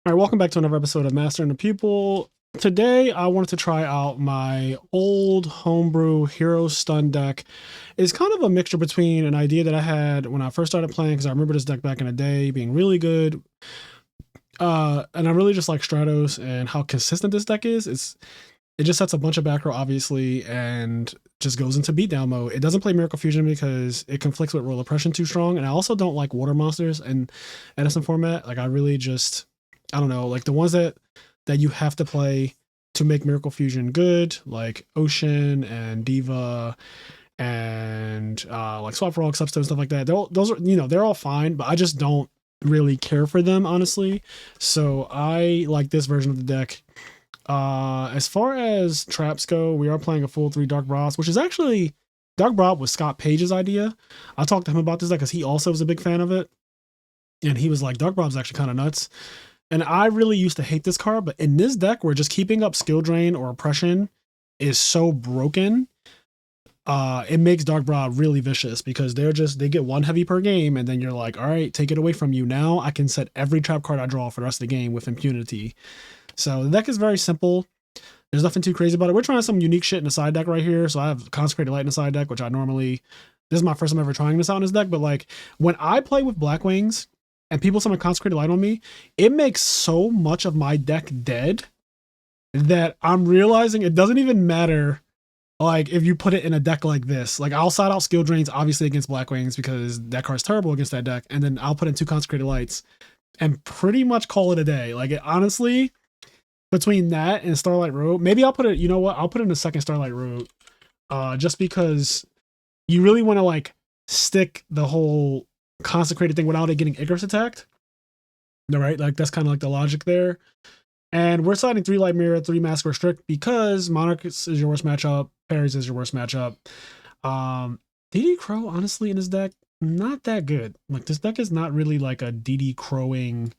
All right, welcome back to another episode of Mastering the Pupil. Today, I wanted to try out my old homebrew HeroStun deck. It's kind of a mixture between an idea that I had when I first started playing, because I remember this deck back in the day being really good. And I really just like Stratos and how consistent this deck is. It just sets a bunch of back row, obviously, and just goes into beatdown mode. It doesn't play Miracle Fusion because it conflicts with Roll Oppression too strong, and I also don't like water monsters in Edison format. Like, I really just... I don't know, like the ones that you have to play to make Miracle Fusion good, like Ocean and Diva and like Swap Frog, Substone, stuff like that. Those are, they're all fine, but I just don't really care for them, honestly. So I like this version of the deck. As far as traps go, we are playing a full 3 Dark Bras, which is actually, Dark Bra was Scott Page's idea. I talked to him about this deck because he also was a big fan of it. And he was like, Dark Bra is actually kind of nuts. And I really used to hate this card, but in this deck where just keeping up skill drain or oppression is so broken, it makes Dark Bra really vicious because they get one heavy per game, and then you're like, all right, take it away from you. Now I can set every trap card I draw for the rest of the game with impunity. So the deck is very simple. There's nothing too crazy about it. We're trying some unique shit in the side deck right here. So I have Consecrated Light in the side deck, which this is my first time ever trying this out in this deck. But like when I play with Black Wings, and people summon Consecrated Light on me, it makes so much of my deck dead that I'm realizing it doesn't even matter, like, if you put it in a deck like this. Like, I'll side out Skill Drains, obviously, against Black Wings, because that card's terrible against that deck, and then I'll put in 2 Consecrated Lights and pretty much call it a day. Like, honestly, between that and Starlight Road, maybe I'll put it, you know what, I'll put in a second Starlight Road, just because you really want to, like, stick the whole consecrated thing without it getting Icarus attacked. All right, like that's kind of like the logic there. And we're siding 3 Light Mirror, 3 Mask Restrict because Monarchs is your worst matchup, Parries is your worst matchup. DD Crow, honestly, in this deck, not that good. Like, this deck is not really like a DD Crowing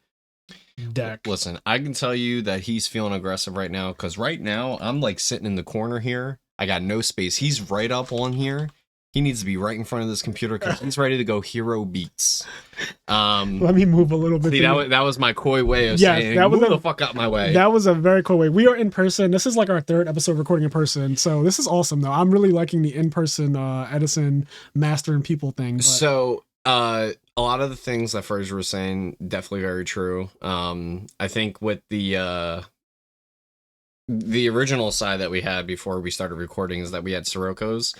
deck. Listen, I can tell you that he's feeling aggressive right now, because right now I'm like sitting in the corner here. I got no space. He's right up on here. He needs to be right in front of this computer because he's ready to go hero beats. Let me move a little bit. See, that was my coy way of saying, move the fuck out my way. That was a very coy way. We are in person. This is like our 3rd episode recording in person. So this is awesome, though. I'm really liking the in-person Edison mastering people thing. But... So a lot of the things that Fraser was saying, definitely very true. I think with the original side that we had before we started recording is that we had Siroko's.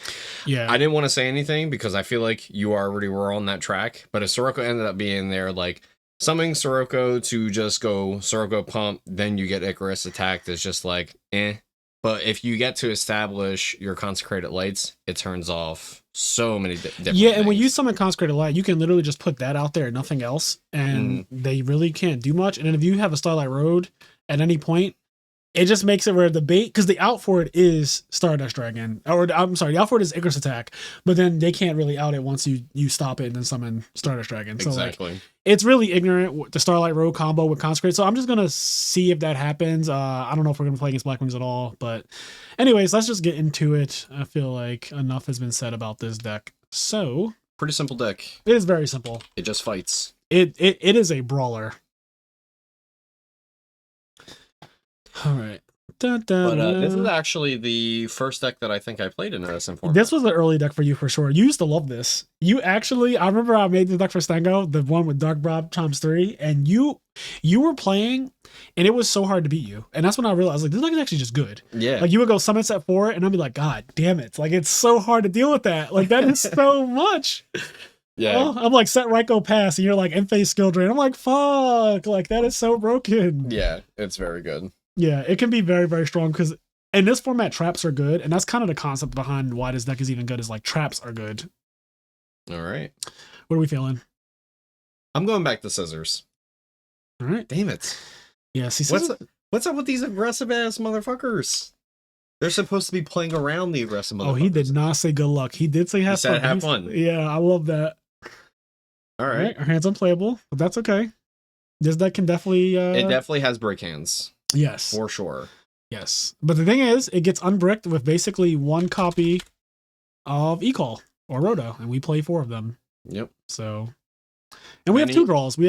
Yeah. I didn't want to say anything because I feel like you already were on that track, but if Sirocco ended up being there, like summoning Sirocco to just go Sirocco pump, then you get Icarus attacked is just like, eh. But if you get to establish your Consecrated Lights, it turns off so many different things. And when you summon Consecrated Light, you can literally just put that out there and nothing else, and they really can't do much. And then if you have a Starlight Road at any point, it just makes it where the bait, because the out for it is Stardust Dragon, or I'm sorry, the out for it is Icarus attack, but then they can't really out it once you stop it and then summon Stardust Dragon. So exactly, like, it's really ignorant with the Starlight Road combo with Consecrate. So I'm just gonna see if that happens. I don't know if we're gonna play against Black Wings at all, but anyways, let's just get into it. I feel like enough has been said about this deck. So pretty simple deck. It is very simple. It just fights. It is a brawler. All right. But this is actually the first deck that I think I played in Edison format. This was the early deck for you for sure. You used to love this. You actually, I remember I made the deck for Stengo, the one with Dark Bra times 3, and you were playing, and it was so hard to beat you. And that's when I realized, like, this deck is actually just good. Yeah. Like, you would go summon set 4, and I'd be like, God damn it. Like, it's so hard to deal with that. Like, that is so much. Yeah. Oh, I'm like, set Ryko pass, and you're like, end-phase skill drain. I'm like, fuck. Like, that is so broken. Yeah, it's very good. Yeah, it can be very, very strong because in this format, traps are good. And that's kind of the concept behind why this deck is even good, is like traps are good. All right. What are we feeling? I'm going back to scissors. All right. Damn it. Yeah, see, what's up with these aggressive ass motherfuckers? They're supposed to be playing around the aggressive motherfuckers. Oh, he did not say good luck. He did say have fun. He said have fun. Yeah, I love that. All right. Our hands unplayable, but that's okay. This deck can definitely... It definitely has break hands. Yes. For sure. Yes. But the thing is, it gets unbricked with basically 1 copy of E-Call or Roto, and we play 4 of them. Yep. So And we have two draws. We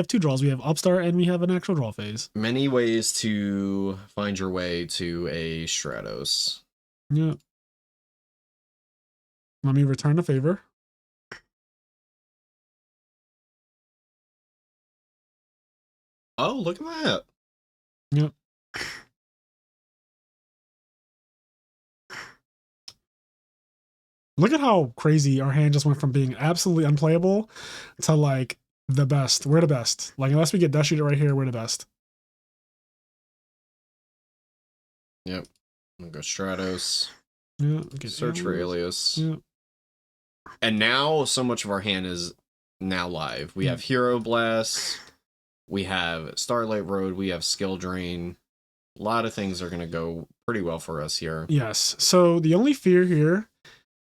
have upstart and we have an actual draw phase. Many ways to find your way to a Stratos. Yeah. Let me return the favor. Oh, look at that. Yep. Look at how crazy our hand just went from being absolutely unplayable to like the best. We're the best. Like, unless we get Death Shooter right here, we're the best. Yep. I'm gonna go Stratos. Yeah. Search for Alias. Yeah. And now so much of our hand is now live. We have Hero Blast. We have Starlight Road. We have Skill Drain. A lot of things are gonna go pretty well for us here. Yes. So the only fear here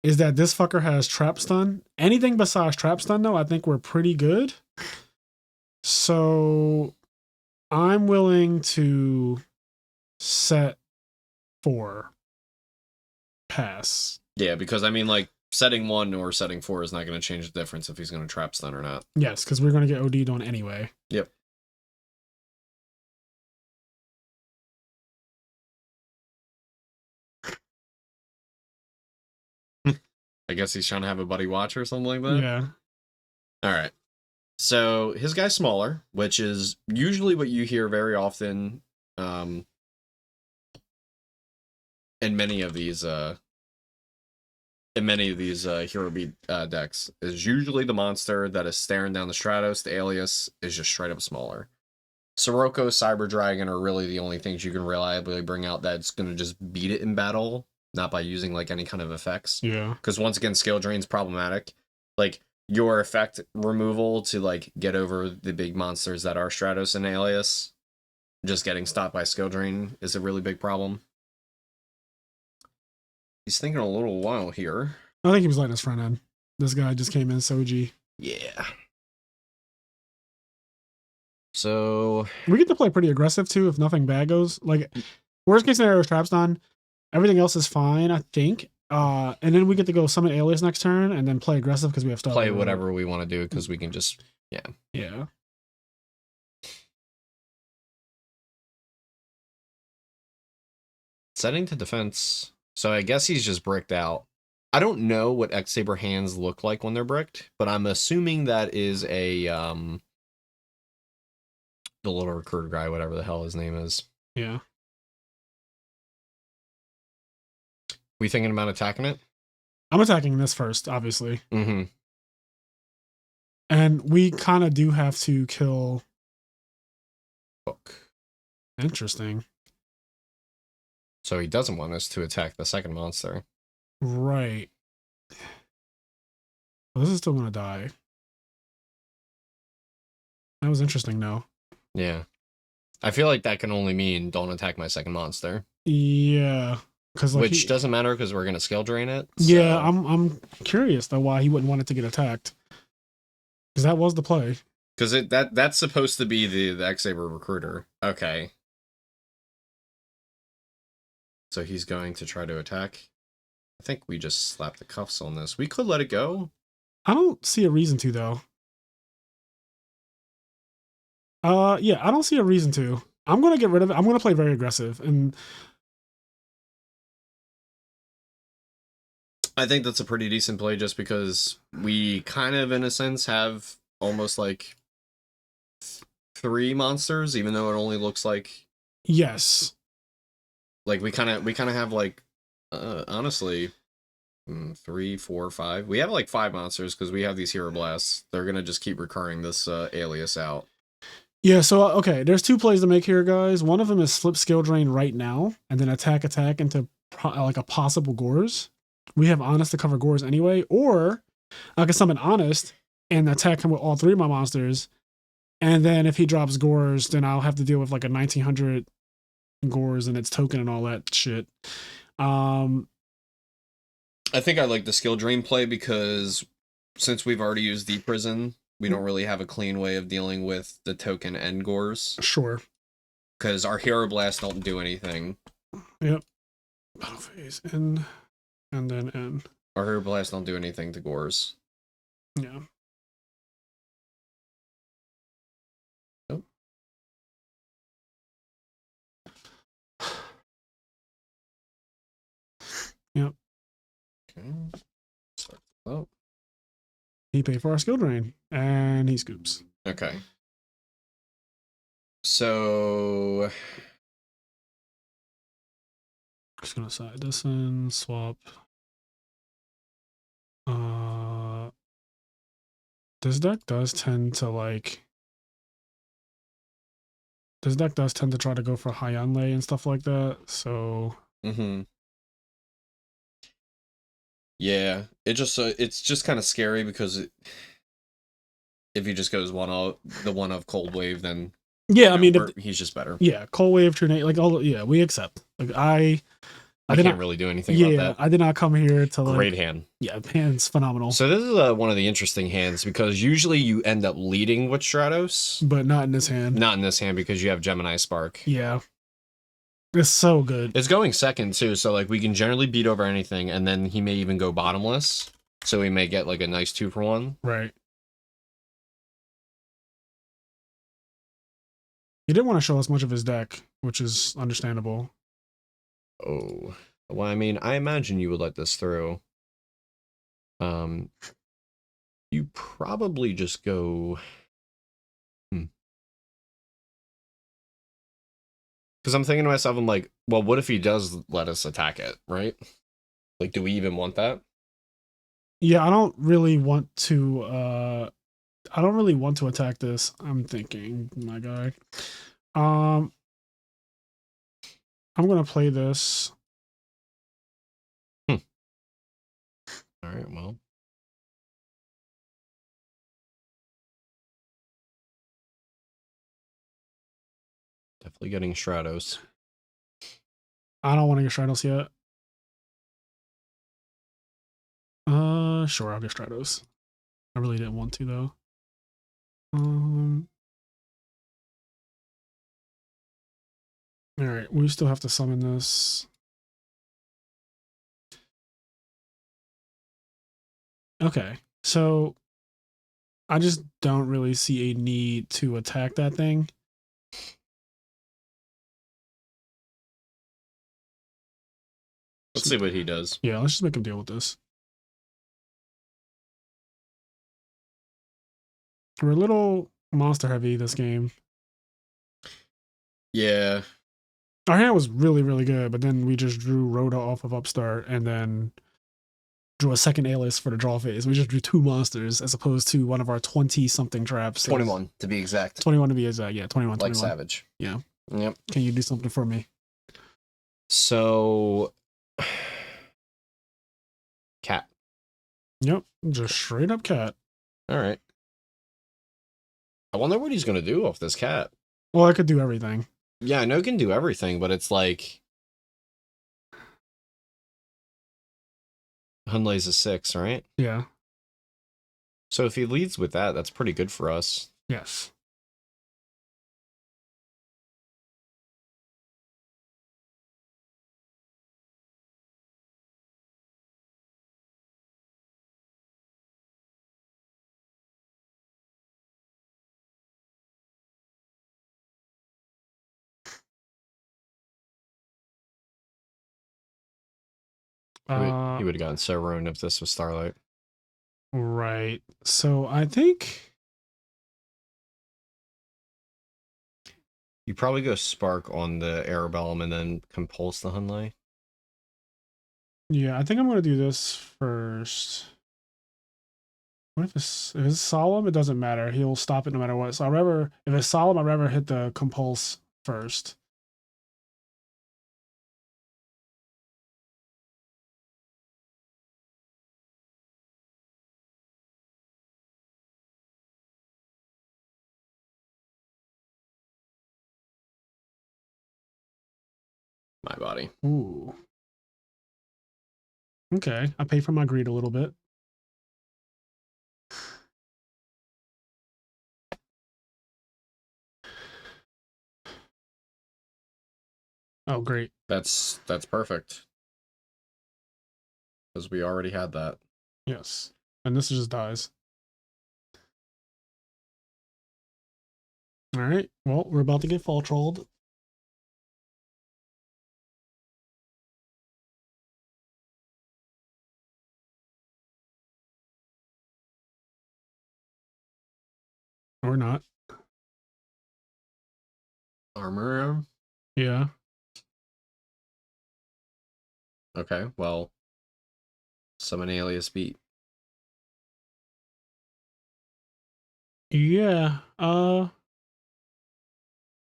is that this fucker has Trap Stun. Anything besides Trap Stun, though, I think we're pretty good. So I'm willing to set 4. Pass. Yeah, because I mean, like, setting 1 or setting 4 is not going to change the difference if he's going to Trap Stun or not. Yes, because we're going to get OD'd on anyway. Yep. I guess he's trying to have a buddy watch or something like that. Yeah. All right. So his guy's smaller, which is usually what you hear very often in many of these hero beat decks. Is usually the monster that is staring down the Stratos. The Alias is just straight up smaller. Sirocco, Cyber Dragon are really the only things you can reliably bring out that's going to just beat it in battle, not by using like any kind of effects. Yeah. Because once again, Skill Drain's problematic. Like, your effect removal to like get over the big monsters that are Stratos and Alias, just getting stopped by Skill Drain is a really big problem. He's thinking a little while here. I think he was letting his friend in. This guy just came in, Soji. Yeah. So we get to play pretty aggressive too if nothing bad goes. Like, worst case scenario is Trap Stun. Everything else is fine, I think. And then we get to go summon Alias next turn and then play aggressive because we have stuff. Play whatever we want to do because we can just, yeah. Yeah. Setting to defense. So I guess he's just bricked out. I don't know what X-Saber hands look like when they're bricked, but I'm assuming that is a, the little recruiter guy, whatever the hell his name is. Yeah. We thinking about attacking it? I'm attacking this first, obviously. Mm-hmm. And we kind of do have to kill Hook. Interesting. So he doesn't want us to attack the second monster. Right. Well, this is still going to die. That was interesting, though. Yeah. I feel like that can only mean don't attack my second monster. Yeah. Like, which doesn't matter because we're going to skill drain it. Yeah, so. I'm curious, though, why he wouldn't want it to get attacked. Because that was the play. Because that's supposed to be the X-Saber recruiter. Okay. So he's going to try to attack. I think we just slapped the cuffs on this. We could let it go. I don't see a reason to, though. Yeah, I don't see a reason to. I'm going to get rid of it. I'm going to play very aggressive. And I think that's a pretty decent play just because we kind of, in a sense, have almost like 3 monsters, even though it only looks like... Yes. Like, we kind of have, like, honestly, 3, 4, 5. We have, like, 5 monsters because we have these Hero Blasts. They're going to just keep recurring this Alias out. Yeah, so, okay, there's 2 plays to make here, guys. One of them is flip Skill Drain right now, and then attack into, like, a possible Gores. We have Honest to cover Gores anyway, or I can summon Honest and attack him with all 3 of my monsters, and then if he drops Gores, then I'll have to deal with, like, a 1900 Gores and its token and all that shit. I think I like the Skill Drain play because since we've already used Deep Prison, we don't really have a clean way of dealing with the token and Gores. Sure. Because our Hero Blast don't do anything. Yep. Battle phase in, and then in. Our Hero Blast don't do anything to Gores. Yeah. Yep. Okay. Start up. He paid for our skill drain, and he scoops. Okay. So Just gonna side this in, swap. This deck does tend to try to go for high unlay and stuff like that. So yeah, it's just kind of scary because if he just goes the one of Cold Wave, then yeah, I mean, he's just better. Yeah, Cold Wave, Trinate, we accept. I can't really do anything about that. I did not come here to Great hand. Yeah, hand's phenomenal. So this is one of the interesting hands because usually you end up leading with Stratos, but not in this hand. Not in this hand because you have Gemini Spark. Yeah. It's so good. It's going second too, so like we can generally beat over anything, and then he may even go bottomless, so we may get like a nice 2-for-1. Right. He didn't want to show us much of his deck, which is understandable. Oh, well, I mean, I imagine you would let this through. You probably just go. Because I'm thinking to myself, I'm like, well, what if he does let us attack it, right? Like, do we even want that? Yeah, I don't really want to attack this. I'm thinking, my guy. I'm gonna play this. All right, well. Definitely getting Stratos. I don't want to get Stratos yet. Sure, I'll get Stratos. I really didn't want to though. All right, we still have to summon this. Okay, so I just don't really see a need to attack that thing. Let's see what he does. Yeah, let's just make him deal with this. We're a little monster heavy this game. Yeah. Our hand was really, really good, but then we just drew Rhoda off of Upstart and then drew a second alias for the draw phase. We just drew 2 monsters as opposed to one of our 20-something traps. 21 to be exact. 21 to be exact, yeah, 21. Like 21. Savage. Yeah. Yep. Can you do something for me? So... Cat. Yep, just straight up cat. All right. I wonder what he's going to do off this cat. Well, I could do everything. Yeah, I know it can do everything, but it's like... Hunlay's a 6, right? Yeah. So if he leads with that, that's pretty good for us. Yes. He would have gotten so ruined if this was Starlight. Right. So I think... You probably go Spark on the Arabellum and then Compulse the Hunlay. Yeah, I think I'm going to do this first. What if it's solemn? It doesn't matter. He'll stop it no matter what. So if it's solemn, I'd rather hit the Compulse first. My body. Ooh. Okay, I pay for my greed a little bit. Oh, great. That's perfect. Because we already had that. Yes. And this just dies. All right. Well, we're about to get fall trolled. we're not. Armor. Yeah. Okay, well, summon alias beat. Yeah.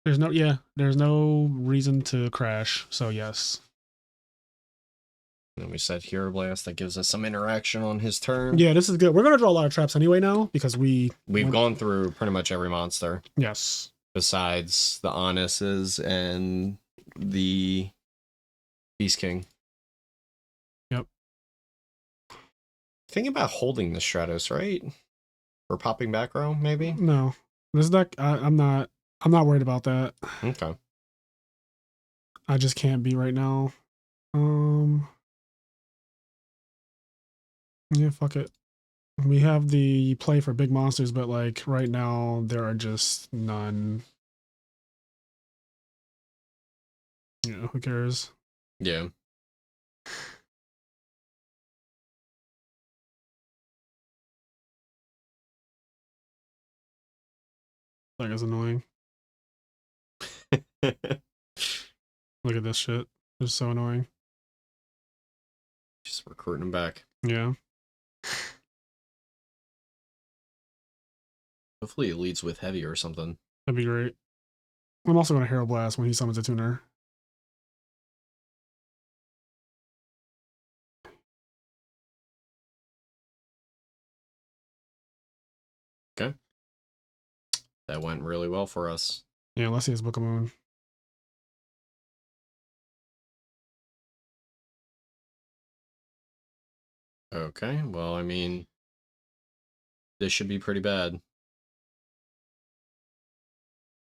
There's no reason to crash. So yes. And we said Hero Blast. That gives us some interaction on his turn. Yeah, this is good. We're gonna draw a lot of traps anyway now because we've gone through pretty much every monster. Yes. Besides the Honest's and the Beast King. Yep. Think about holding the Stratos, right? Or popping back row, maybe? No. This deck, I'm not worried about that. Okay. I just can't be right now. Yeah, fuck it. We have the play for big monsters, but like right now there are just none. Yeah, who cares? Yeah. That is annoying. Look at this shit. It's so annoying. Just recruiting him back. Yeah. Hopefully it leads with heavy or something. That'd be great. I'm also going to Hero Blast when he summons a tuner. Okay. That went really well for us. Yeah, let's see his Book of Moon. Okay, well, I mean, this should be pretty bad.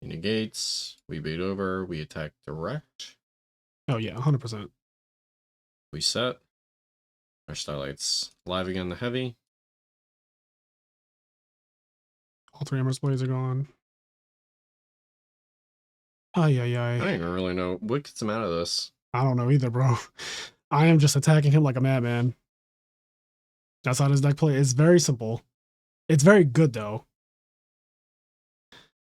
He negates, we bait over, we attack direct. Oh yeah, 100%. We set. Our Starlight's live again, the heavy. All three Emerald Blades are gone. Ay. I don't even really know what gets him out of this. I don't know either, bro. I am just attacking him like a madman. That's how this deck plays. It's very simple. It's very good, though.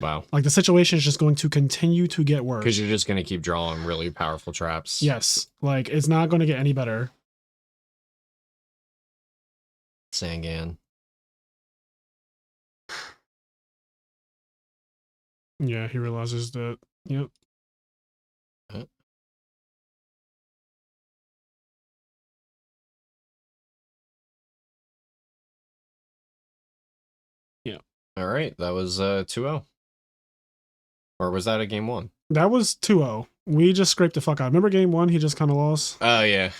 Wow. Like, the situation is just going to continue to get worse. Because you're just going to keep drawing really powerful traps. Yes. Like, it's not going to get any better. Sangan. Yeah, he realizes that. Yep. Yeah. All right. That was 2-0. Or was that a game 1? That was 2-0. We just scraped the fuck out. Remember game 1? He just kind of lost. Oh, yeah.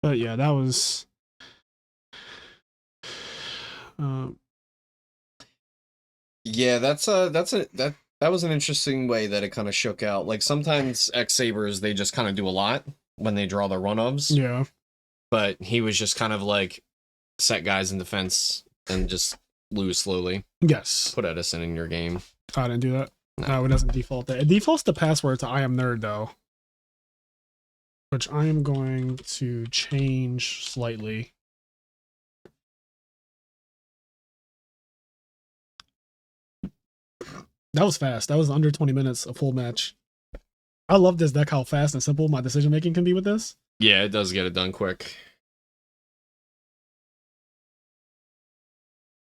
But yeah, that was. Yeah, that was an interesting way that it kind of shook out. Like sometimes X-Sabers, they just kind of do a lot when they draw their run-ofs. Yeah. But he was just kind of like set guys in defense and just lose slowly. Yes. Put Edison in your game. I didn't do that. No, it doesn't default that. It defaults the password to IMNerd though, which I am going to change slightly. That was fast. That was under 20 minutes, a full match. I love this deck, how fast and simple my decision making can be with this. Yeah, it does get it done quick.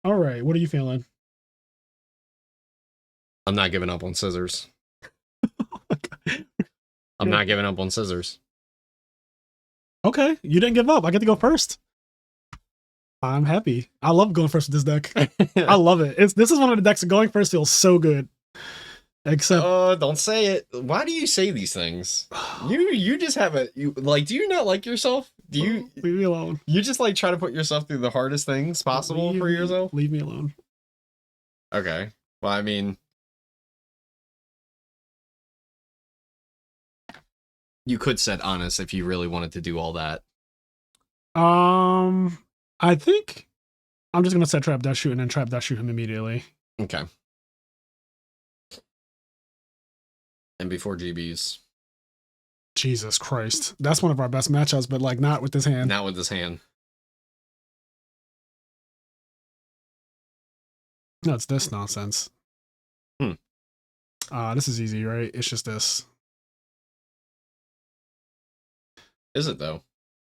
All right, what are you feeling? I'm not giving up on scissors. I'm not giving up on scissors. Okay, you didn't give up. I get to go first. I'm happy. I love going first with this deck. I love it. This is one of the decks that going first feels so good. Except, don't say it. Why do you say these things? You just have do you not like yourself? Do you leave me alone? You just like try to put yourself through the hardest things possible for yourself? Leave me alone. Okay. Well, I mean, you could set Honest if you really wanted to do all that. I think I'm just gonna set Trap Dash Shoot and then Trap Dash Shoot him immediately. Okay. And before GBs. Jesus Christ. That's one of our best matchups, but like not with this hand. Not with this hand. No, it's this nonsense. This is easy, right? It's just this. Is it though?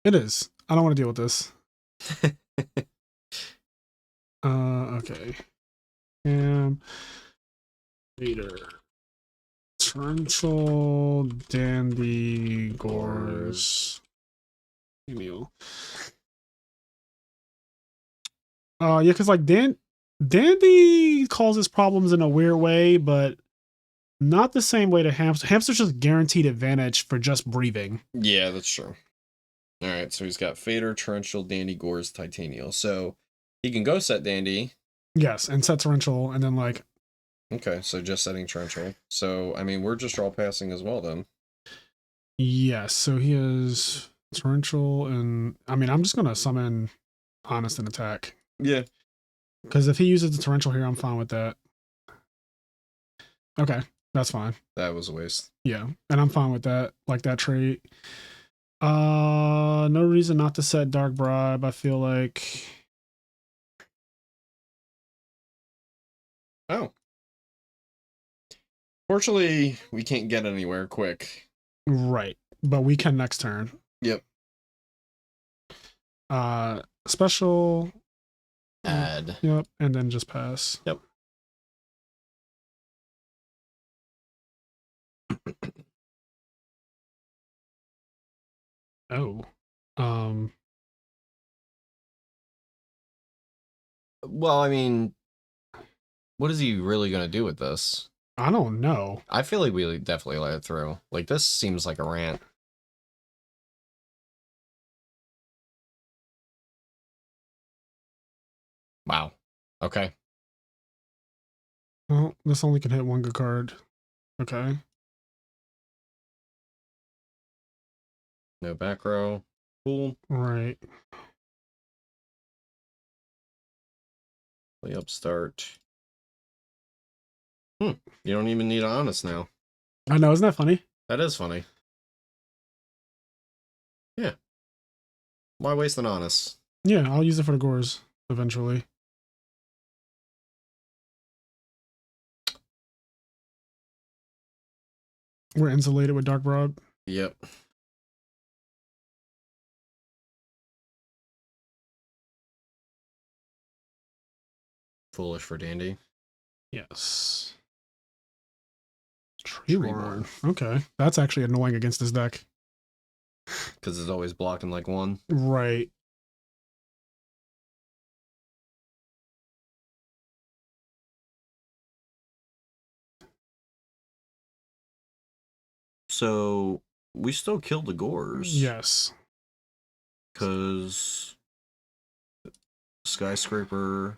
It is. I don't want to deal with this. Okay. Leader. Torrential, Dandy, Gores. Emil. Yeah, because like Dandy causes problems in a weird way, but not the same way to Hamster. Hamster's just guaranteed advantage for just breathing. Yeah, that's true. All right, so he's got Fader, Torrential, Dandy, Gores, Titanial. So he can go set Dandy. Yes, and set Torrential, and then like. Okay, so just setting Torrential. So, I mean, we're just draw passing as well then. Yes, so he has Torrential, and I mean, I'm just going to summon Honest and attack. Yeah. Because if he uses the Torrential here, I'm fine with that. Okay, that's fine. That was a waste. Yeah, and I'm fine with that, like that trait. No reason not to set Dark Bribe, I feel like. Oh. Fortunately, we can't get anywhere quick. Right, but we can next turn. Yep. Special. Add. Yep, and then just pass. Yep. Oh. Well, I mean, what is he really going to do with this? I don't know. I feel like we definitely let it through. Like, this seems like a rant. Wow. Okay. Well, this only can hit one good card. Okay. No back row. Cool. Right. Play upstart. You don't even need Honest now. I know, isn't that funny? That is funny. Yeah. Why waste an Honest? Yeah, I'll use it for the Gores eventually. We're insulated with Dark Bribe. Yep. Foolish for Dandy. Yes. Treeborn. Okay. That's actually annoying against this deck. Because it's always blocking like one. Right. So we still killed the Gores. Yes. Because Skyscraper.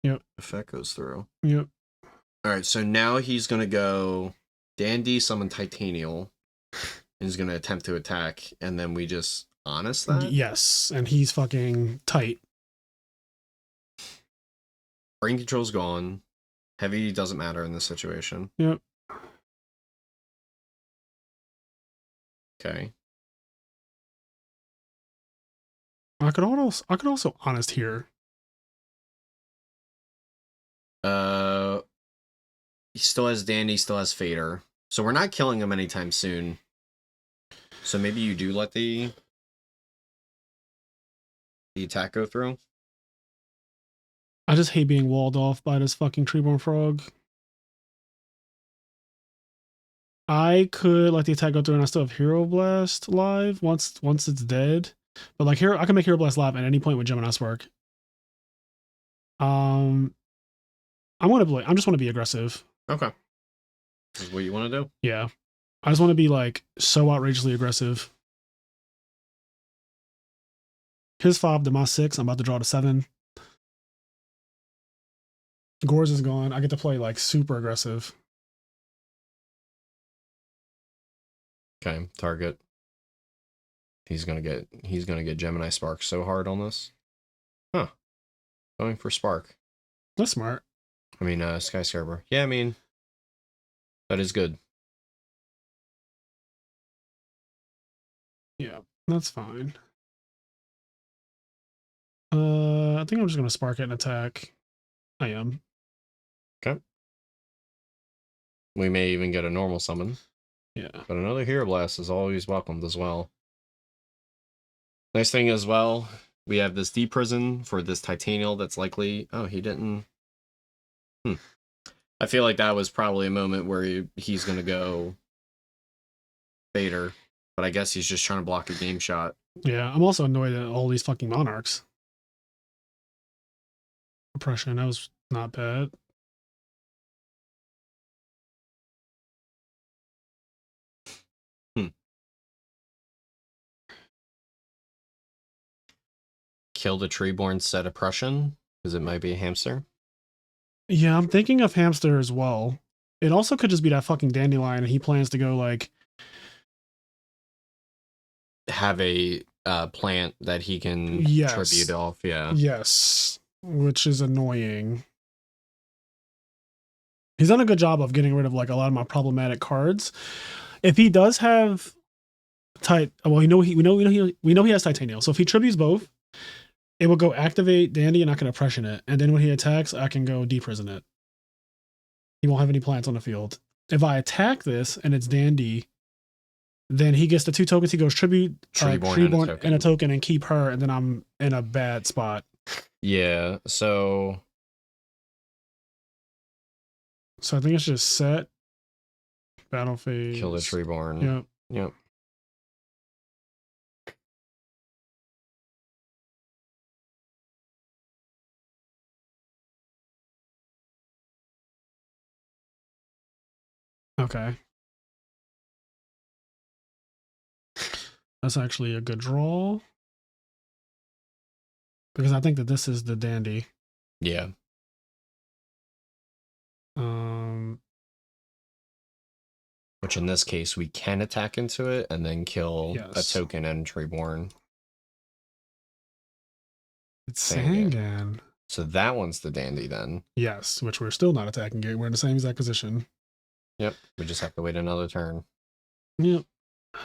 Yep. Effect goes through. Yep. Alright, so now he's going to go Dandy, summon Titanial. And he's going to attempt to attack. And then we just Honest that? Yes. And he's fucking tight. Brain control's gone. Heavy doesn't matter in this situation. Yep. Okay. I could also Honest here. He still has Dandy, still has Fader. So we're not killing him anytime soon. So maybe you do let the attack go through. I just hate being walled off by this fucking Treeborn Frog. I could let the attack go through and I still have Hero Blast live once it's dead. But like I can make Hero Blast live at any point with Gemini's work. I just want to be aggressive. Okay. This is what you want to do? Yeah. I just want to be like so outrageously aggressive. Here's 5 to my 6. I'm about to draw to 7. Gores is gone. I get to play like super aggressive. Okay, target. He's gonna get Gemini Spark so hard on this. Huh. Going for Spark. That's smart. I mean, Skyscraper. Yeah, I mean, That is good. Yeah, that's fine. I think I'm just gonna spark it and attack. I am. Okay. We may even get a normal summon. Yeah. But another Hero Blast is always welcomed as well. Nice thing as well, we have this deep prison for this Titanial that's likely... Oh, he didn't... I feel like that was probably a moment where he's going to go Vader. But I guess he's just trying to block a game shot. Yeah, I'm also annoyed at all these fucking monarchs. Oppression, that was not bad. Kill the Treeborn, set Oppression, because it might be a hamster. Yeah, I'm thinking of hamster as well. It also could just be that fucking dandelion and he plans to go like... Have a plant that he can tribute off, yeah. Yes, which is annoying. He's done a good job of getting rid of like a lot of my problematic cards. If he does have well, we know he has Titanial. So if he tributes both, it will go activate Dandy and I can oppression it. And then when he attacks, I can go deprison it. He won't have any plants on the field. If I attack this and it's Dandy, then he gets the 2 tokens. He goes tribute, Treeborn and a token and keep her. And then I'm in a bad spot. Yeah, so I think it's just set. Battle phase. Kill the Treeborn. Yep. Yep. Okay. That's actually a good draw. Because I think that this is the Dandy. Yeah. Which in this case, we can attack into it and then kill a token and Treeborn. It's Sangan. So that one's the Dandy then. Yes, which we're still not attacking it. We're in the same exact position. Yep. We just have to wait another turn. Yep.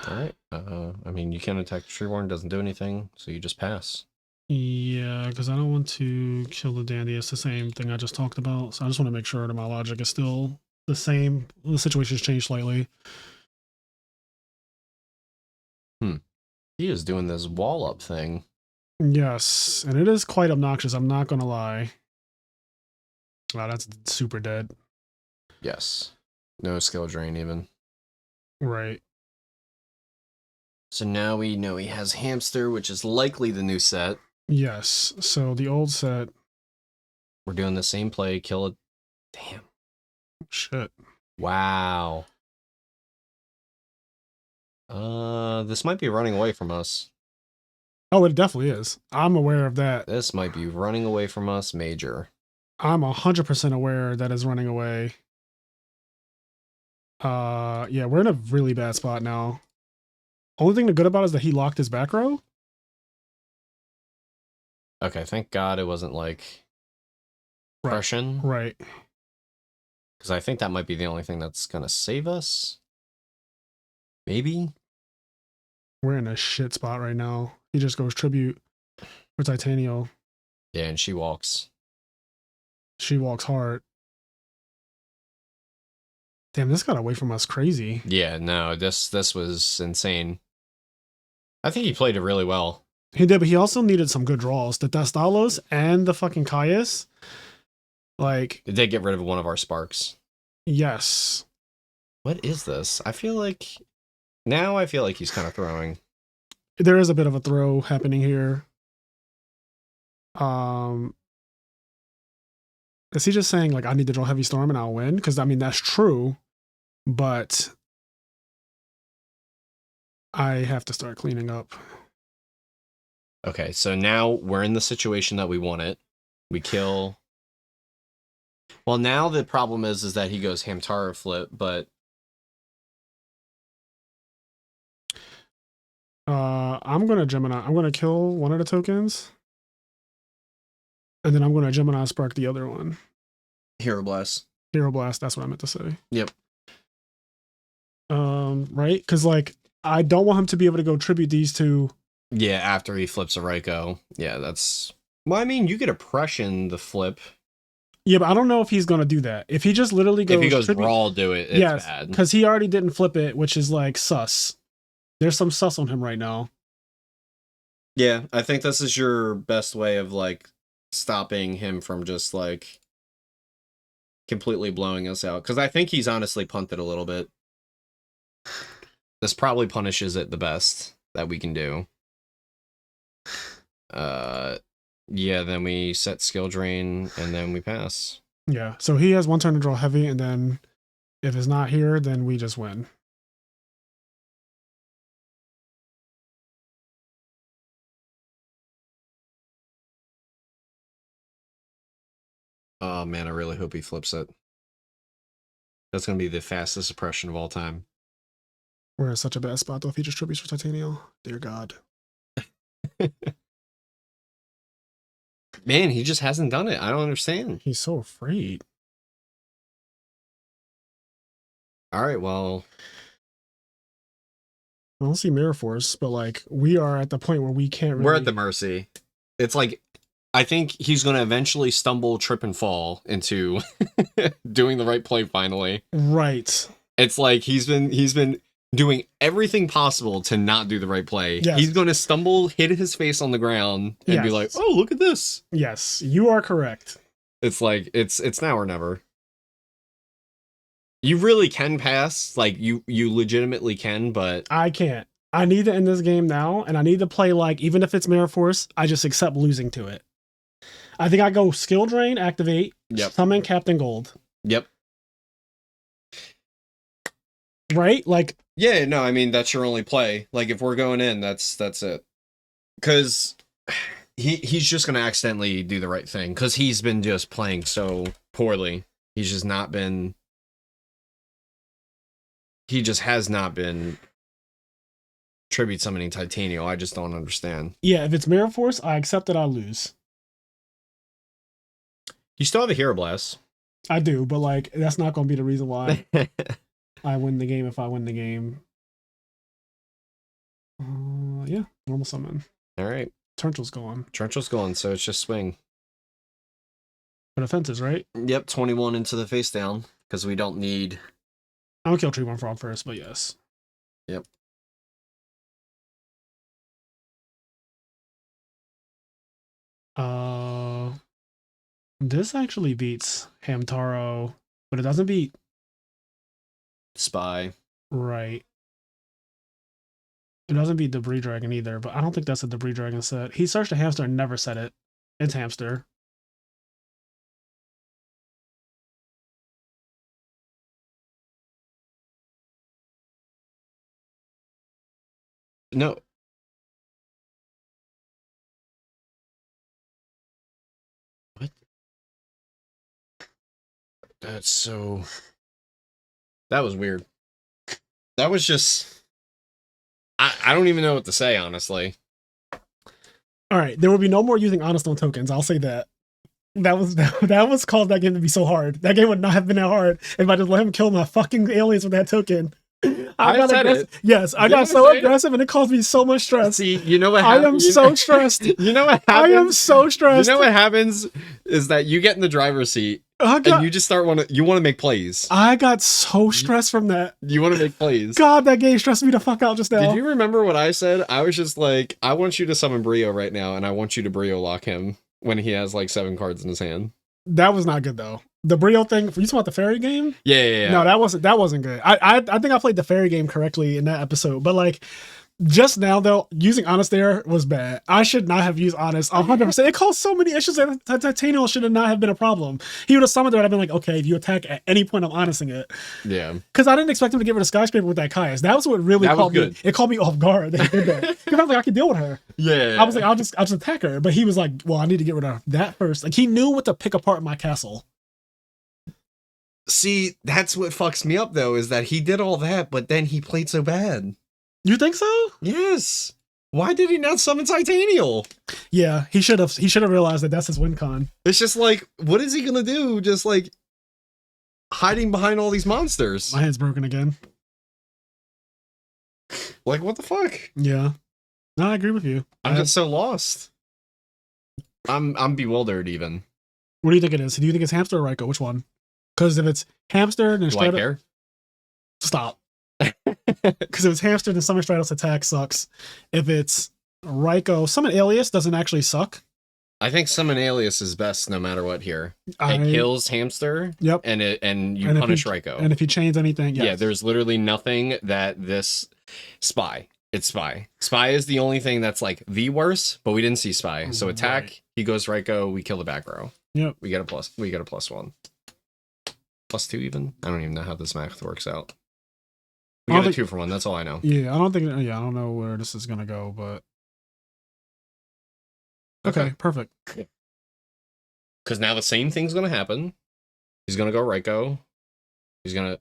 All right. I mean, you can attack the Treeborn, doesn't do anything, so you just pass. Yeah, because I don't want to kill the Dandy. It's the same thing I just talked about. So I just want to make sure that my logic is still the same. The situation's changed slightly. He is doing this wall up thing. Yes, and it is quite obnoxious. I'm not going to lie. Wow, that's super dead. Yes. No skill drain even. Right. So now we know he has Hamster, which is likely the new set. Yes. So the old set. We're doing the same play. Kill it. Damn. Shit. Wow. This might be running away from us. Oh, it definitely is. I'm aware of that. This might be running away from us major. I'm 100% aware that it's running away. Yeah, we're in a really bad spot now. Only thing good about it is that he locked his back row. Okay, thank God it wasn't like Oppression. Right. Because I think that might be the only thing that's going to save us. Maybe? We're in a shit spot right now. He just goes tribute for Titanial. Yeah, and she walks. She walks hard. Damn, this got away from us crazy. Yeah, no, this was insane. I think he played it really well. He did, but he also needed some good draws. The Tastalos and the fucking Caius. Like... It did get rid of one of our sparks. Yes. What is this? I feel like he's kind of throwing. There is a bit of a throw happening here. Is he just saying, like, I need to draw Heavy Storm and I'll win? Because, I mean, that's true. But I have to start cleaning up. Okay, so now we're in the situation that we want it. We kill... Well, now the problem is that he goes Hamtaro flip, but... I'm going to Gemini. I'm going to kill one of the tokens. And then I'm going to Gemini Spark the other one. Hero Blast. Hero Blast, that's what I meant to say. Yep. Right? Because like I don't want him to be able to go tribute these two. Yeah, after he flips a Raikou. Yeah, that's... Well, I mean, you get oppression the flip. Yeah, but I don't know if he's gonna do that. If he just literally goes, If he goes tribute, brawl, do it. It's bad. because he already didn't flip it, which is like sus. There's some sus on him right now. Yeah, I think this is your best way of like stopping him from just like completely blowing us out. Because I think he's honestly punted a little bit. This probably punishes it the best that we can do. Yeah, then we set skill drain and then we pass. Yeah, so he has one turn to draw heavy, and then if it's not here, then we just win. Oh man, I really hope he flips it. That's gonna be the fastest suppression of all time. We're in such a bad spot though if he just tributes for Titanium. Dear God. Man, he just hasn't done it. I don't understand. He's so afraid. All right, well, I don't see Mirror Force, but like we are at the point where we can't really... we're at the mercy. It's like, I think he's going to eventually stumble, trip, and fall into doing the right play finally. Right. It's like he's been doing everything possible to not do the right play. Yes. He's going to stumble, hit his face on the ground, and be like, oh, look at this. Yes, you are correct. It's like, it's now or never. You really can pass. Like, you legitimately can, but... I can't. I need to end this game now, and I need to play like, even if it's Mirror Force, I just accept losing to it. I think I go skill drain, activate, summon Captain Gold. Yep. Right? Like... Yeah, no, I mean, that's your only play. Like, if we're going in, that's it. Because he's just going to accidentally do the right thing. Because he's been just playing so poorly. He's just not been... He just has not been tribute summoning Titanium. I just don't understand. Yeah, if it's Mirror Force, I accept that I lose. You still have a Hero Blast. I do, but like, that's not going to be the reason why I win the game if I win the game. Yeah, normal summon. All right. Torrential's gone. Torrential's gone, so it's just swing. But offenses, right? Yep, 21 into the face down, because we don't need... I'll kill Tree One Frog first, but yes. Yep. This actually beats Hamtaro, but it doesn't beat Spy. Right. It doesn't beat Debris Dragon either, but I don't think that's a Debris Dragon set. He searched a hamster and never said it. It's hamster. No. What? That's so... That was weird. That was just... I don't even know what to say, honestly. All right, there will be no more using Honest on tokens. I'll say that. That was caused that game to be so hard. That game would not have been that hard if I just let him kill my fucking aliens with that token. I got aggressive. Yes, I got so aggressive and it caused me so much stress. See, you know what happens? I am so stressed. You know what happens? I am so stressed. You know what happens is that you get in the driver's seat and you just want to make plays. I got so stressed from that. You want to make plays. God, that game stressed me the fuck out just now. Did you remember what I said? I was just like, I want you to summon Brio right now and I want you to Brio lock him when he has like 7 cards in his hand. That was not good though. The Brio thing, you talking about the fairy game? Yeah. No, that wasn't good. I think I played the fairy game correctly in that episode, but like just now though, using Honest there was bad. I should not have used Honest 100%. It caused so many issues that Titanium should have not have been a problem. He would have summoned it. I'd been like, okay, if you attack at any point, I'm Honesting it. Yeah. Because I didn't expect him to get rid of Skyscraper with that Caius. That was what really caught me. It caught me off guard that he did that. Because I was like, I can deal with her. Yeah. I was like, I'll just attack her. But he was like, well, I need to get rid of that first. Like he knew what to pick apart my castle. See, that's what fucks me up though, is that he did all that, but then he played so bad. You think so? Yes. Why did he not summon Titanium? Yeah, he should have. He should have realized that that's his win con. It's just like, what is he gonna do? Just like hiding behind all these monsters. My hand's broken again. Like, what the fuck? Yeah. No, I agree with you. I'm just so lost. I'm bewildered even. What do you think it is? Do you think it's hamster or Raikou? Which one? Because if it's hamster, then Do I care? Stop. Because if it's hamster, then Summon Stratos attack sucks. If it's Raikou, Summon Alias doesn't actually suck. I think Summon Alias is best no matter what here. It kills hamster. Yep. And you punish Raikou. And if you change anything, yes. Yeah, there's literally nothing that this Spy. It's Spy. Spy is the only thing that's like the worst, but we didn't see Spy. So attack, right. He goes Raikou, we kill the back row. Yep. We get a +1. +2 even? I don't even know how this math works out. We got a 2 for 1, that's all I know. Yeah, I don't know where this is gonna go, but okay, perfect. Because now the same thing's gonna happen. He's gonna go Raikou. He's gonna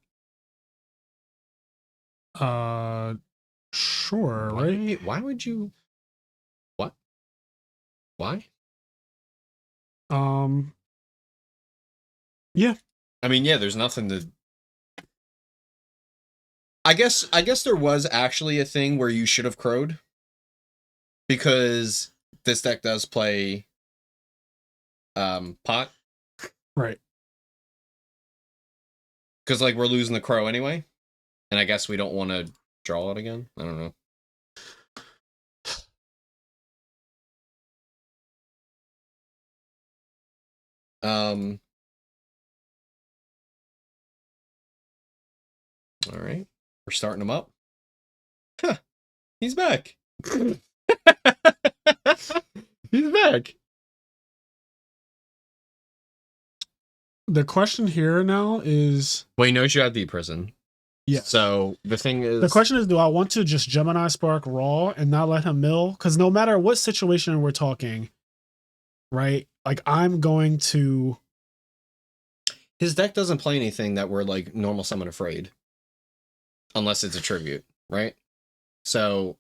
sure, right? Why would you what? Why? Yeah. I mean, yeah, there's nothing to I guess there was actually a thing where you should have crowed. Because this deck does play pot. Right. Because like we're losing the crow anyway. And I guess we don't want to draw it again. I don't know. All right. We're starting him up. Huh. He's back. He's back. The question here now is... Well, he knows you have Deep Prison. Yeah. So the thing is... The question is, do I want to just Gemini Spark raw and not let him mill? Because no matter what situation we're talking, right? Like, I'm going to... His deck doesn't play anything that we're, like, normal summon afraid. Unless it's a tribute, right? So...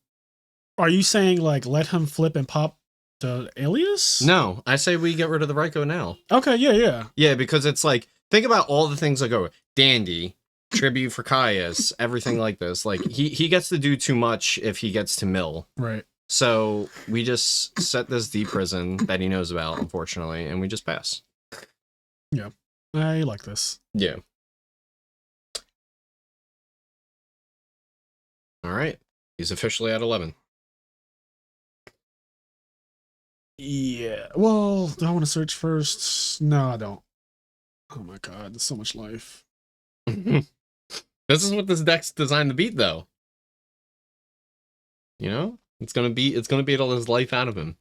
Are you saying, like, let him flip and pop the Alias? No, I say we get rid of the Raikou now. Okay, yeah. Yeah, because it's like, think about all the things that go, Dandy, tribute for Caius, everything like this. Like, he gets to do too much if he gets to mill. Right. So we just set this Deep Prison that he knows about, unfortunately, and we just pass. Yeah, I like this. Yeah. All right. He's officially at 11. Yeah. Well, do I want to search first? No, I don't. Oh my god, there's so much life. This is what this deck's designed to beat, though. You know? It's gonna beat all his life out of him.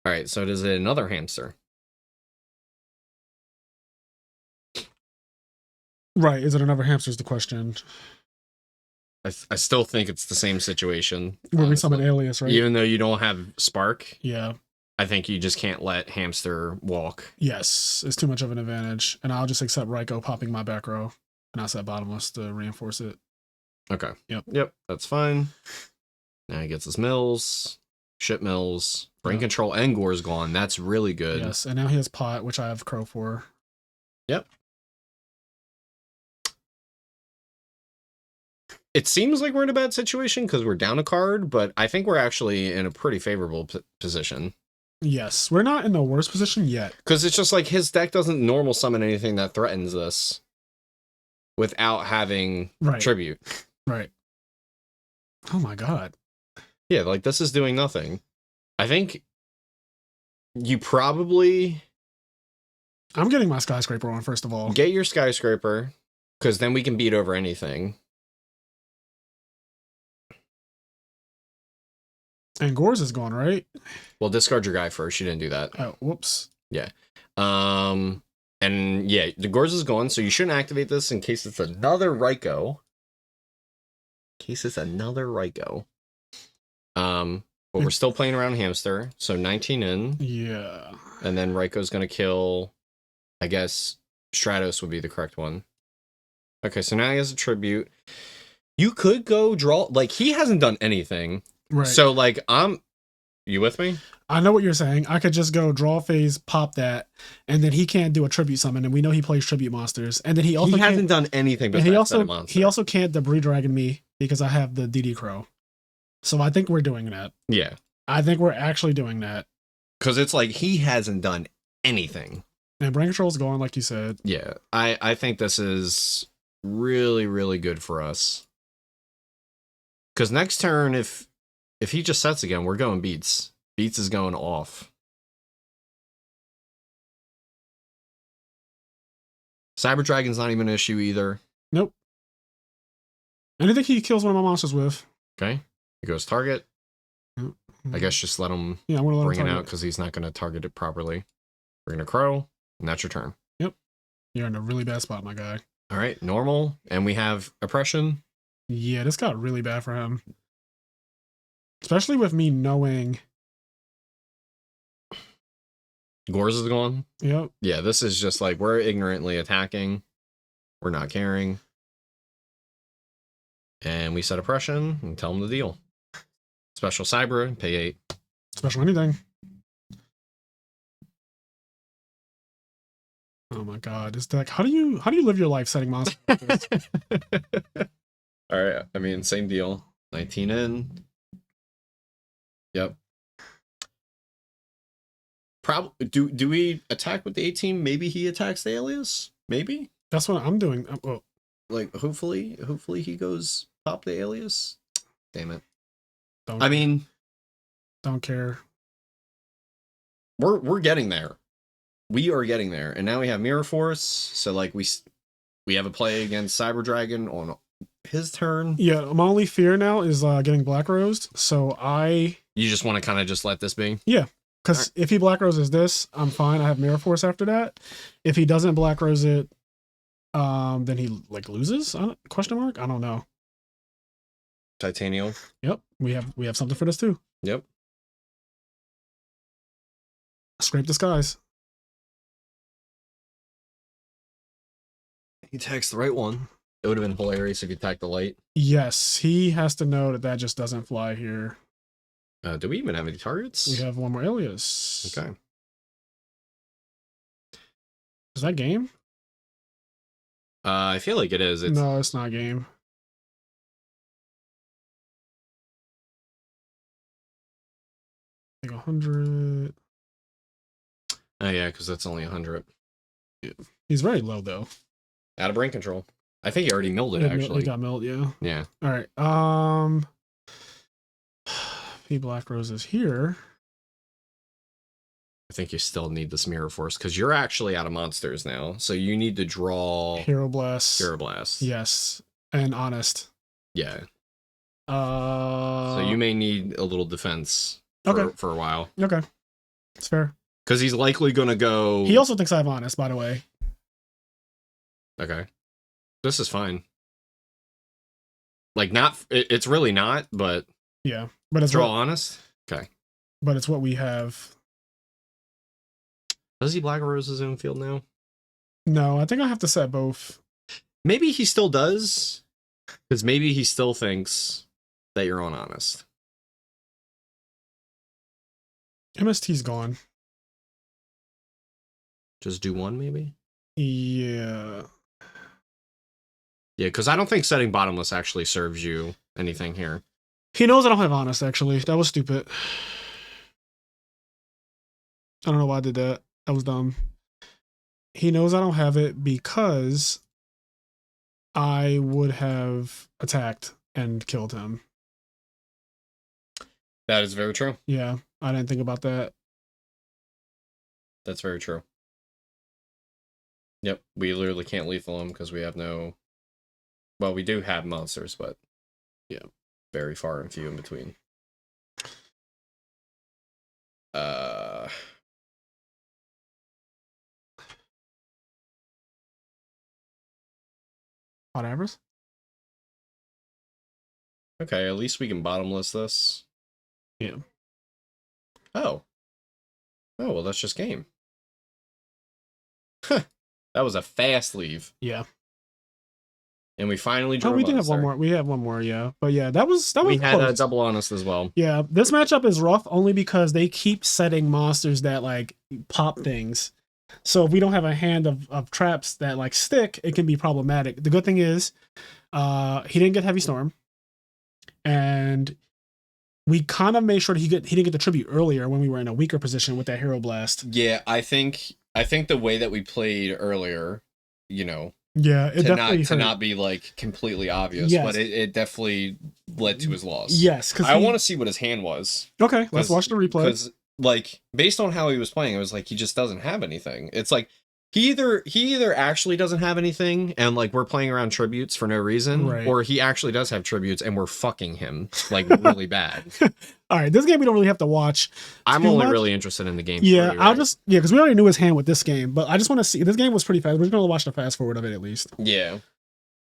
Alright, so does it another hamster? Right, is it another hamster is the question. I still think it's the same situation. Where we summon Alias, right? Even though you don't have Spark. Yeah. I think you just can't let Hamster walk. Yes, it's too much of an advantage. And I'll just accept Raikou popping my back row. And I'll set Bottomless to reinforce it. Okay. Yep, that's fine. Now he gets his mills. Ship mills. Brain control and Gore's gone. That's really good. Yes, and now he has Pot, which I have Crow for. Yep. It seems like we're in a bad situation because we're down a card, but I think we're actually in a pretty favorable position. Yes, we're not in the worst position yet. Because it's just like his deck doesn't normal summon anything that threatens us without having tribute. Right. Oh my god. Yeah, like this is doing nothing. I think you probably... I'm getting my Skyscraper on, first of all. Get your Skyscraper, because then we can beat over anything. And Gore's is gone, right? Well, discard your guy first. You didn't do that. Oh, whoops. Yeah. And yeah, the Gore's is gone, so you shouldn't activate this in case it's another Raikou. But we're still playing around Hamster, so 19 in. Yeah. And then Raikou's gonna kill, I guess, Stratos would be the correct one. Okay, so now he has a tribute. You could go draw, like, he hasn't done anything. Right. So, like, you with me? I know what you're saying. I could just go draw phase, pop that, and then he can't do a tribute summon, and we know he plays tribute monsters. And then he hasn't done anything besides set a monster. He also can't debris dragon me because I have the DD Crow. So I think we're doing that. Yeah. I think we're actually doing that. Because it's like he hasn't done anything. And brain control's going, like you said. Yeah. I think this is really, really good for us. Because next turn, if he just sets again, we're going Beats. Beats is going off. Cyber Dragon's not even an issue either. Nope. Anything he kills one of my monsters with. Okay. He goes target. Mm-hmm. I guess just let him I'm gonna bring it out because he's not going to target it properly. We're going to Crow, and that's your turn. Yep. You're in a really bad spot, my guy. All right, normal. And we have Oppression. Yeah, this got really bad for him. Especially with me knowing... Gores is gone. Yep. Yeah, this is just like we're ignorantly attacking. We're not caring. And we set Oppression and tell him the deal. Special Cyber, pay 8. Special anything. Oh my god, this deck. How do you live your life setting monsters like this? All right, I mean, same deal. 19 in. Yep. Probably do we attack with the 18? Maybe he attacks the alias? Maybe? That's what I'm doing. Oh. Like hopefully he goes pop the alias. Damn it. Don't care. We're getting there. We are getting there. And now we have Mirror Force, so like we have a play against Cyber Dragon on his turn. Yeah, my only fear now is getting Black Rosed. So you just want to kind of just let this be? Yeah. Because if he Black Roses this, I'm fine. I have Mirror Force after that. If he doesn't Black Rose it, then he like loses? Question mark? I don't know. Titanium. Yep. We have something for this too. Yep. Scrape the skies. He attacks the right one. It would have been hilarious if he attacked the light. Yes, he has to know that just doesn't fly here. Do we even have any targets? We have one more alias. Okay. Is that game? I feel like it is. No, it's not game. Like 100. Oh yeah, because that's only 100. Yeah. He's very low though. Out of brain control. I think he already milled it actually. He got milled, yeah. Yeah. All right. He Black Roses here. I think you still need this Mirror Force because you're actually out of monsters now. So you need to draw Hero Blast. Hero Blast. Yes. And Honest. Yeah. So you may need a little defense for a while. Okay. It's fair. Because he's likely going to go... He also thinks I have Honest, by the way. Okay. This is fine. Like, not... It's really not, but... Yeah. But it's draw Honest? Okay. But it's what we have. Does he Black Rose his own field now? No, I think I have to set both. Maybe he still does. Because maybe he still thinks that you're on Honest. MST's gone. Just do one, maybe? Yeah. Yeah, because I don't think setting Bottomless actually serves you anything here. He knows I don't have Honest, actually. That was stupid. I don't know why I did that. That was dumb. He knows I don't have it because I would have attacked and killed him. That is very true. Yeah, I didn't think about that. That's very true. Yep, we literally can't lethal him because we have no... Well, we do have monsters, but yeah, very far and few in between. Whatever. Okay, at least we can bottomless this. Yeah. Oh. Oh, well, that's just game. Huh. That was a fast leave. Yeah. And we finally drew. Oh, we did have one more. We have one more, yeah. But yeah, that was we had close. A double Honest as well. Yeah, this matchup is rough only because they keep setting monsters that like pop things. So if we don't have a hand of traps that like stick, it can be problematic. The good thing is, he didn't get Heavy Storm. and we kind of made sure that he didn't get the tribute earlier when we were in a weaker position with that Hero Blast. Yeah, I think the way that we played earlier, you know, it definitely to not be like completely obvious, but it definitely led to his loss. Yes, because I want to see what his hand was. Okay, let's watch the replay. Because like based on how he was playing, it was like he just doesn't have anything. It's like he either actually doesn't have anything and like we're playing around tributes for no reason, right, or he actually does have tributes and we're fucking him like really bad. All right, this game we don't really have to watch. I'm only really interested in the game. Yeah, because we already knew his hand with this game, but I just want to see. This game was pretty fast. We're gonna watch the fast forward of it at least. Yeah.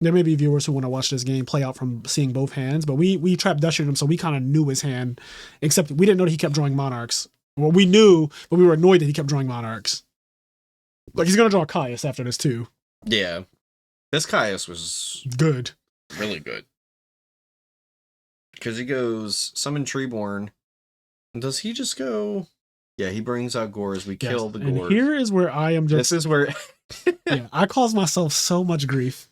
There may be viewers who want to watch this game play out from seeing both hands, but we trapped Dusher him, so we kind of knew his hand, except we didn't know that he kept drawing Monarchs. Well, we knew, but we were annoyed that he kept drawing Monarchs. Like, he's going to draw Caius after this, too. Yeah. This Caius was... good. Really good. Because he goes, Summon Treeborn. Does he just go... Yeah, he brings out Gores. We kill the Gores. And here is where I am just... This is where... yeah, I caused myself so much grief.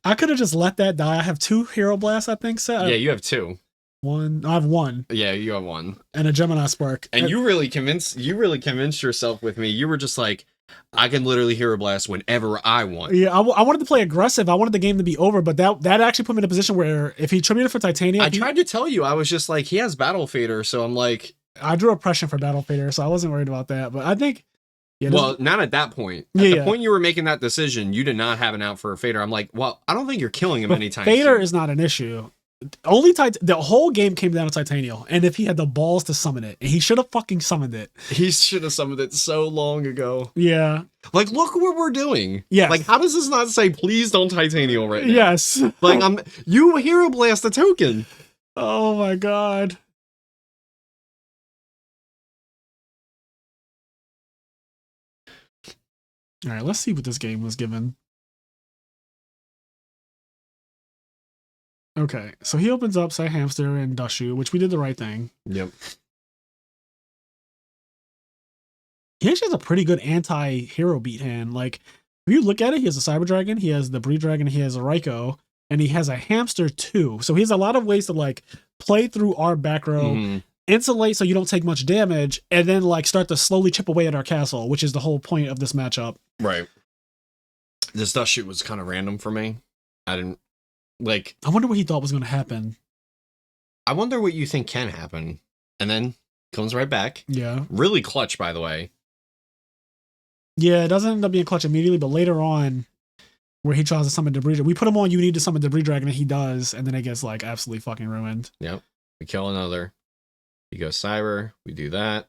I could have just let that die. I have 2 Hero Blasts, I think, set. Yeah, you have 2. I have 1. Yeah, you have 1. And a Gemini Spark. And you really convinced yourself with me. You were just like, I can literally Hero Blast whenever I want. Yeah, I wanted to play aggressive. I wanted the game to be over, but that actually put me in a position where if he tributed for Titanium... I tried to tell you. I was just like, he has Battle Fader, so I'm like... I drew Oppression for Battle Fader, so I wasn't worried about that. But I think... Yeah, well, not at that point. At the point you were making that decision, you did not have an out for a Fader. I'm like, well, I don't think you're killing him anytime soon. Fader is not an issue. The whole game came down to Titanium, and if he had the balls to summon it, and he should have fucking summoned it. He should have summoned it so long ago. Yeah. Like, look what we're doing. Yes. Like, how does this not say, please don't Titanium right now? Yes. Like, you Hero Blast the token. Oh my god. All right, let's see what this game was given. Okay, so he opens up, say, Hamster and Dushu, which we did the right thing. Yep. He actually has a pretty good anti-hero beat hand. Like, if you look at it, he has a Cyber Dragon, he has the Breed Dragon, he has a Raikou, and he has a Hamster too. So he has a lot of ways to, like, play through our back row, insulate so you don't take much damage, and then, like, start to slowly chip away at our castle, which is the whole point of this matchup. Right. This Dust Shoot was kind of random for me. I didn't... Like, I wonder what he thought was going to happen. I wonder what you think can happen. And then comes right back. Yeah. Really clutch, by the way. Yeah, it doesn't end up being clutch immediately, but later on, where he tries to summon Debris Dragon, we put him on, you need to summon Debris Dragon, and he does, and then it gets, like, absolutely fucking ruined. Yep. We kill another. He goes Cyber. We do that.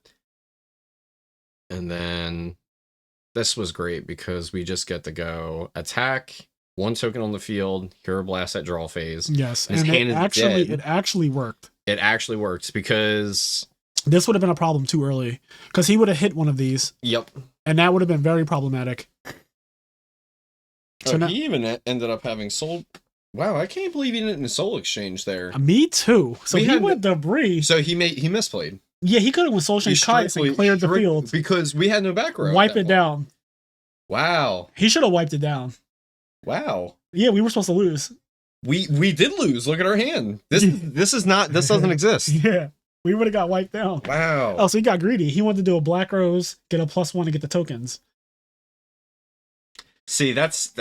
And then this was great because we just get to go attack, 1 token on the field, Hero Blast at draw phase. Yes, and it actually worked. It actually worked because this would have been a problem too early because he would have hit one of these. Yep. And that would have been very problematic. So he even ended up having soul. Wow, I can't believe he didn't Soul Exchange there. Me too. So he went Debris. So he misplayed. Yeah, he could have went Soul Exchange Caius and cleared the field because we had no back row. Wipe it down. Wow. He should have wiped it down. Wow. Yeah, we were supposed to lose. We did lose. Look at our hand. This doesn't exist. Yeah. We would have got wiped down. Wow. Oh, so he got greedy. He wanted to do a Black Rose, get a +1 to get the tokens. See, that's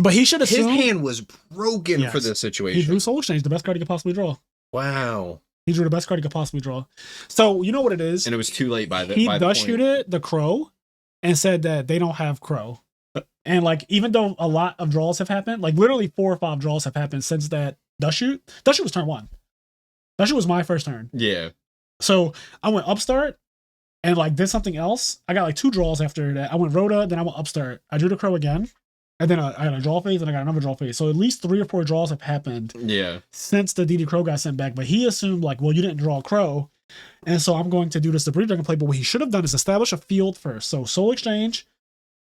but he should have his hand was broken for this situation. He drew Soul Exchange, the best card he could possibly draw. Wow. He drew the best card he could possibly draw. So you know what it is. And it was too late by the He Dust Shooted the Crow and said that they don't have Crow. And like, even though a lot of draws have happened, like literally 4 or 5 draws have happened since that Dust Shoot. Dust Shoot was turn 1. Dust Shoot was my first turn. Yeah. So I went Upstart and like did something else. I got like 2 draws after that. I went Rhoda, then I went Upstart. I drew the Crow again. And then I got a draw phase and I got another draw phase. So at least 3 or 4 draws have happened. Yeah. Since the DD Crow got sent back. But he assumed like, well, you didn't draw a Crow. And so I'm going to do this Debris Dragon play. But what he should have done is establish a field first. So Soul Exchange,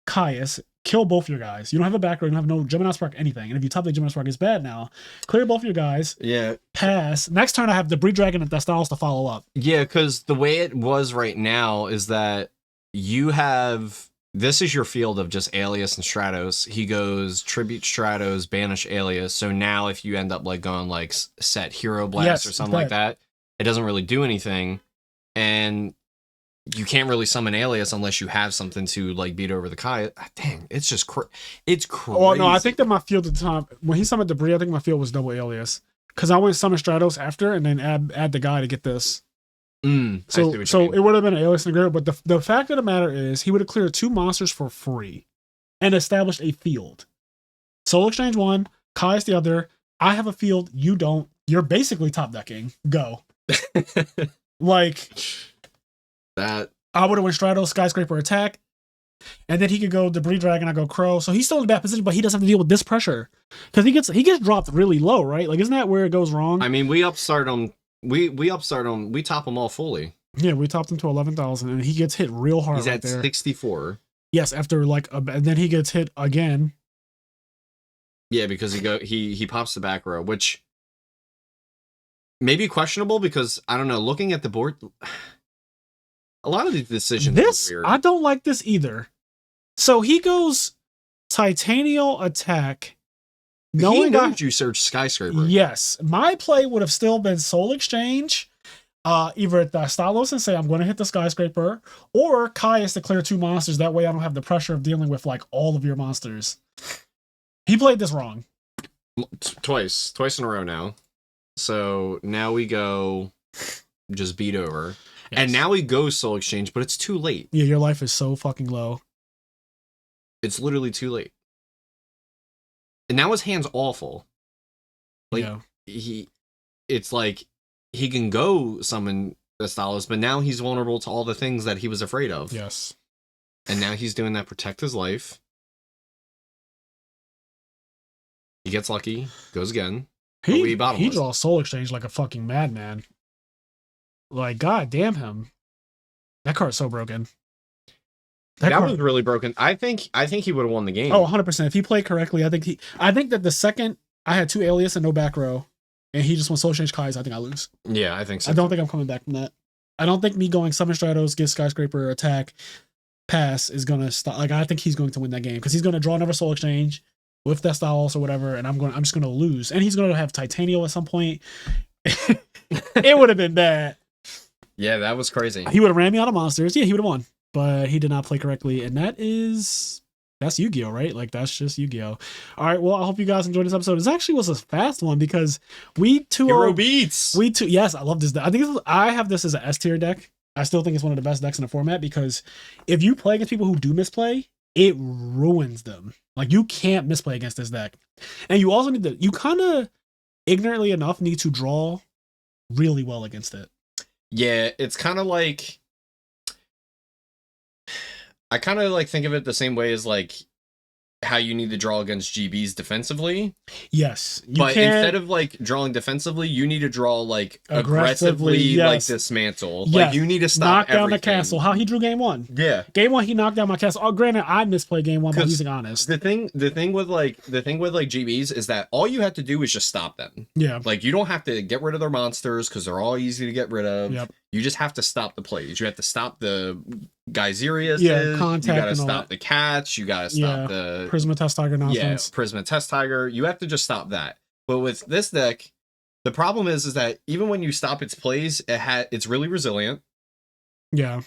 Caius, kill both your guys. You don't have a back row, you don't have no Gemini Spark, anything. And if you top the Gemini Spark, it's bad now. Clear both your guys. Yeah. Pass. Next turn, I have Debris Dragon and Thestalos to follow up. Yeah, because the way it was right now is that you have this is your field of just Alias and Stratos. He goes Tribute Stratos, Banish Alias. So now if you end up like going like set Hero Blast or something like that, it doesn't really do anything. And you can't really summon Alias unless you have something to like beat over the Kai. Dang, it's just it's crazy. Oh no, I think that my field at the time when he summoned Debris, I think my field was double Alias because I went summon Stratos after and then add the guy to get this. So it would have been an Alias in the graveyard, but the fact of the matter is he would have cleared 2 monsters for free and established a field. Soul Exchange 1, Kai's the other. I have a field, you don't. You're basically top decking. Go. Like that. I would have went Stratos, Skyscraper attack, and then he could go Debris Dragon, I go Crow. So he's still in a bad position, but he doesn't have to deal with this pressure. Because he gets dropped really low, right? Like, isn't that where it goes wrong? I mean, we upstart him. We top him all fully. Yeah, we topped him to 11,000, and he gets hit real hard. He's at 64. Yes, after like, and then he gets hit again. Yeah, because he pops the back row, which may be questionable because I don't know. Looking at the board, a lot of these decisions are weird. I don't like this either. So he goes Titanial attack. He knows you search Skyscraper. Yes. My play would have still been Soul Exchange, either at the Stalos and say, I'm going to hit the Skyscraper, or Caius to clear 2 monsters. That way I don't have the pressure of dealing with like all of your monsters. He played this wrong. Twice in a row now. So now we go just beat over. Yes. And now we go Soul Exchange, but it's too late. Yeah, your life is so fucking low. It's literally too late. And now his hand's awful. Like it's like he can go summon the Stalos, but now he's vulnerable to all the things that he was afraid of. Yes. And now he's doing that protect his life. He gets lucky, goes again. He draws Soul Exchange like a fucking madman. Like, god damn him. That card's so broken. That was really broken. I think he would have won the game. Oh, 100%. If he played correctly, I think that the second I had 2 Alias and no back row, and he just went Soul Exchange Kai's, I think I lose. Yeah, I think so. I don't think I'm coming back from that. I don't think me going Summon Stratos, get Skyscraper, attack, pass is gonna stop. Like, I think he's going to win that game because he's gonna draw another Soul Exchange with that Stalos or whatever, and I'm just gonna lose. And he's gonna have Titanial at some point. It would have been bad. Yeah, that was crazy. He would have ran me out of monsters. Yeah, he would have won. But he did not play correctly, and that's Yu-Gi-Oh, right? Like, that's just Yu-Gi-Oh. All right, well, I hope you guys enjoyed this episode. This actually was a fast one because Hero beats. Yes, I love this deck. I have this as an S tier deck. I still think it's one of the best decks in the format because if you play against people who do misplay, it ruins them. Like, you can't misplay against this deck. And you also you kind of, ignorantly enough, need to draw really well against it. Yeah, it's kind of like, I kind of like think of it the same way as like how you need to draw against GBs defensively. Yes. But instead of like drawing defensively, you need to draw like aggressively yes. like dismantle. Yes. Like you need to stop knock down the castle. How he drew game 1. Yeah. Game 1 he knocked down my castle. Oh, granted, I misplayed game 1 by using Honest. The thing with GBs is that all you have to do is just stop them. Yeah. Like, you don't have to get rid of their monsters because they're all easy to get rid of. Yep. You just have to stop the plays. You have to stop the Geyserius. Contact. You gotta stop the cats. You gotta stop the Prisma Tiger nonsense. Yeah, Prisma Tiger. You have to just stop that. But with this deck, the problem is that even when you stop its plays, it's really resilient. Yeah.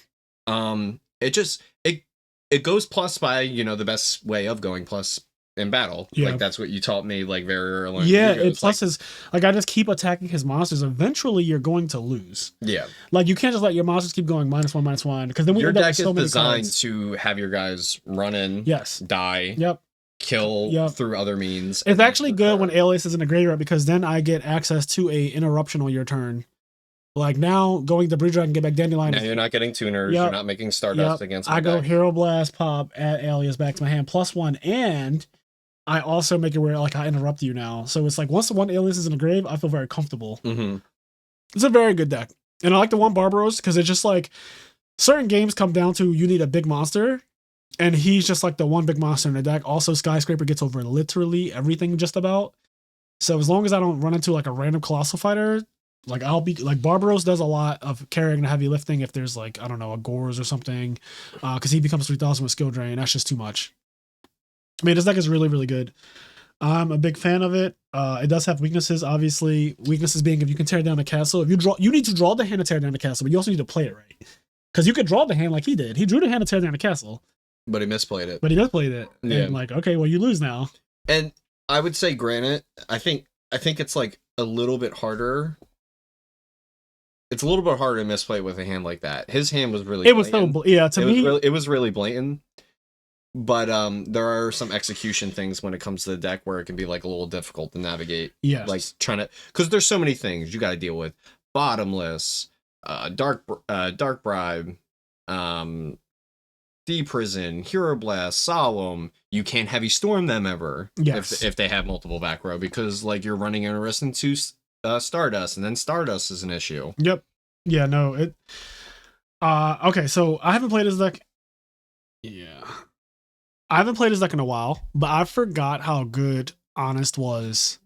It goes plus by, the best way of going plus in battle. Yeah. Like, that's what you taught me like very early. Yeah, it pluses like I just keep attacking his monsters. Eventually you're going to lose. Yeah. Like, you can't just let your monsters keep going -1/-1 because then your deck is designed to have your guys run in, die, kill through other means. It's actually good when Alias is in the graveyard because then I get access to a interruption on your turn. Like, now going to Debris Dragon, get back Dandelion. Now you're not getting tuners. You're not making Stardust against I go Hero Blast, pop, add Alias back to my hand, +1, and I also make it where like I interrupt you now. So it's like once the one Alias is in the grave, I feel very comfortable. Mm-hmm. It's a very good deck. And I like the one Barbaros because it's just like certain games come down to you need a big monster. And he's just like the one big monster in the deck. Also, Skyscraper gets over literally everything just about. So as long as I don't run into like a random Colossal Fighter, Like I'll be like Barbaros does a lot of carrying and heavy lifting if there's like, I don't know, a Gores or something. Because he becomes 3000 with skill drain. That's just too much. I mean, this deck is really, really good. I'm a big fan of it. It does have weaknesses, obviously. Weaknesses being if you can tear down a castle. If you need to draw the hand to tear down the castle, but you also need to play it right. Because you could draw the hand like he did. He drew the hand to tear down the castle. But he misplayed it. But he misplayed it. Yeah. And like, okay, well, you lose now. And I would say, granted, I think it's like a little bit harder. It's a little bit harder to misplay with a hand like that. His hand was really blatant. It was really blatant. But there are some execution things when it comes to the deck where it can be like a little difficult to navigate. Yeah. Like trying to, because there's so many things you got to deal with. Bottomless, dark bribe, D-Prison, Hero Blast, Solemn. You can't heavy storm them ever. Yes. If they have multiple back row, because like you're running a risk into Stardust, and then Stardust is an issue. Yep. Yeah, no, it okay, so I haven't played this deck. Yeah. I haven't played this deck in a while, but I forgot how good Honest was.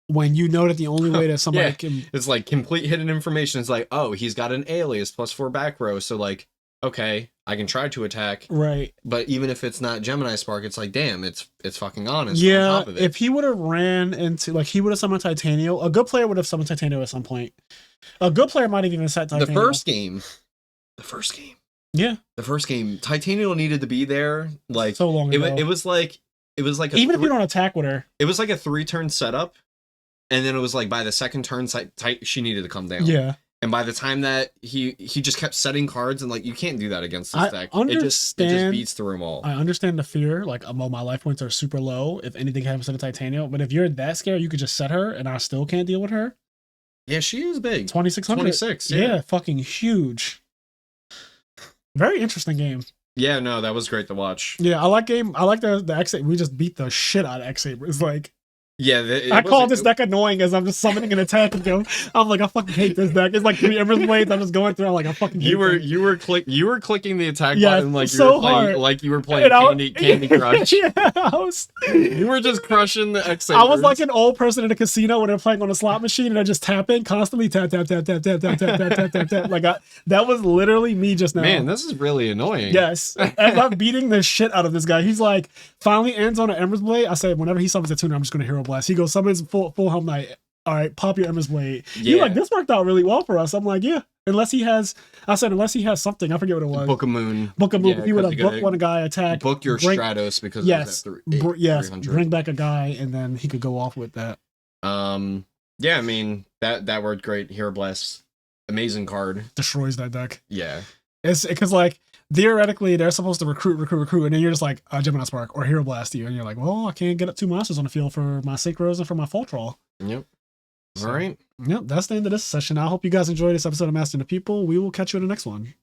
When you know that the only way that somebody can... It's like complete hidden information. It's like, oh, he's got an alias +4 back row. So like, okay, I can try to attack. Right. But even if it's not Gemini Spark, it's like, damn, it's fucking Honest. Yeah, on top of it. if he would have ran into... Like, he would have summoned Titanium. A good player would have summoned Titanium at some point. A good player might have even set Titanium. The first game. Yeah. The first game. Titanium needed to be there. Like, so long ago. It was like... Even if you don't attack with her. It was like a 3-turn setup. And then it was like by the second turn, she needed to come down. Yeah. And by the time that he just kept setting cards, and like you can't do that against this deck. It just beats through them all. I understand the fear. Like, well, my life points are super low if anything happens to the Titanium. But if you're that scared, you could just set her, and I still can't deal with her. Yeah, she is big. 2600. 26. Yeah, fucking huge. Very interesting game. Yeah, no, that was great to watch. Yeah, I like the X-Sabers. We just beat the shit out of X-Sabers. Like. Yeah, I call this deck annoying as I'm just summoning an attack and go. I'm like, I fucking hate this deck. It's like 3 Embers Blades. I'm just going through. I'm like, I fucking hate you were clicking the attack button like you were playing Candy Crush. Yeah, you were just crushing the X-Sabers. I was like an old person in a casino when they're playing on a slot machine and I just tap in constantly, tap tap tap tap tap tap tap tap tap tap. Like that was literally me just now. Man, this is really annoying. Yes, as I'm beating the shit out of this guy. He's like, finally ends on an Embers Blade. I say, whenever he summons a tuner, I'm just gonna Hero Blast. He goes, summons full Helm Knight. All right, pop your Embers Blade. You're like, this worked out really well for us. I'm like, yeah. Unless he has something. I forget what it was. Book of Moon. Yeah, he would have booked one guy, attack. Book your Stratos because yes, bring back a guy, and then he could go off with that. Yeah, I mean that worked great. Hero Blast, amazing card. Destroys that deck. Yeah, it's because like theoretically they're supposed to recruit, and then you're just like Gemini Spark or Hero Blast you, and you're like, well, I can't get up 2 monsters on the field for my Synchros and for my Foltrol. Yep. All right. Yep, that's the end of this session. I hope you guys enjoyed this episode of Mastering the People. We will catch you in the next one.